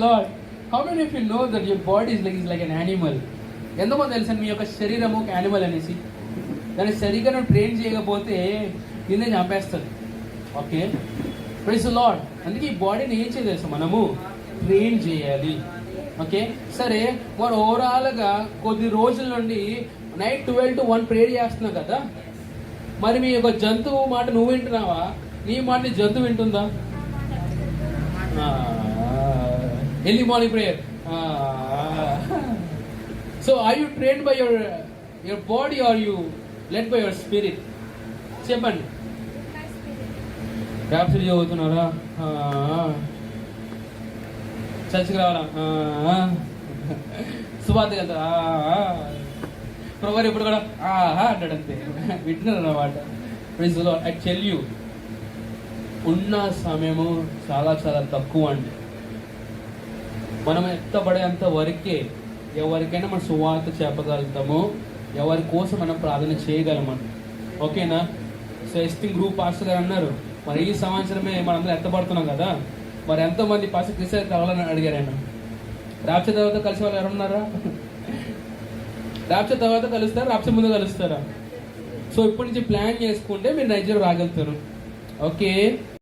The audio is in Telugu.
Lord. How many of you know that your body is like an animal? ఎంతమంది తెలుసా మీ యొక్క శరీరం ఒక యానిమల్ అనేసి? దాన్ని సరిగ్గా నువ్వు ట్రైన్ చేయకపోతే నిన్నే చంపేస్తుంది. Okay, praise the Lord. అందుకే ఈ బాడీని ఏం చేయాలి తెలుసా, మనము ట్రైన్ చేయాలి. ఓకే, సరే, మరి ఓవరాల్గా కొద్ది రోజుల నుండి నైట్ 12 to 1 ప్రేయర్ చేస్తున్నావు కదా, మరి మీ యొక్క జంతువు మాట నువ్వు వింటున్నావా? నీ మాట నీ జంతువు వింటుందా? Early morning prayer. So are you trained by your body are you led by your spirit? చెప్పండి. ర్యాప్సరీ చదువుతున్నారా? చర్చికి రావాలా? సువార్త కదా ప్రభు ఇప్పుడు కూడా అంటాడు అంతే. వింటున్నారు అన్నమాట. Praise the Lord. I tell you, ఉన్న సమయము చాలా చాలా తక్కువ అండి. మనం ఎత్తబడేంత వరకే ఎవరికైనా మనం సువార్త చెప్పగలుగుతాము, ఎవరి కోసం మనం ప్రార్థన చేయగలమండి. ఓకేనా? సో ఎస్టింగ్ గ్రూప్ పాస్టర్ గారు అన్నారు, మరి ఈ సంవత్సరమే మనందరం ఎత్తబడుతున్నాం కదా, మరి ఎంతోమంది పాస్టర్ క్రిస్టియన్ కావాలని అడిగారు ఆయన. రాప్చ తర్వాత కలిసి వాళ్ళు ఎవరున్నారా? రాప్చ తర్వాత కలుస్తారా, రాప్చ ముందు కలుస్తారా? సో ఇప్పటి నుంచి ప్లాన్ చేసుకుంటే మీరు నైజీరియా రాగలుగుతారు. ఓకే.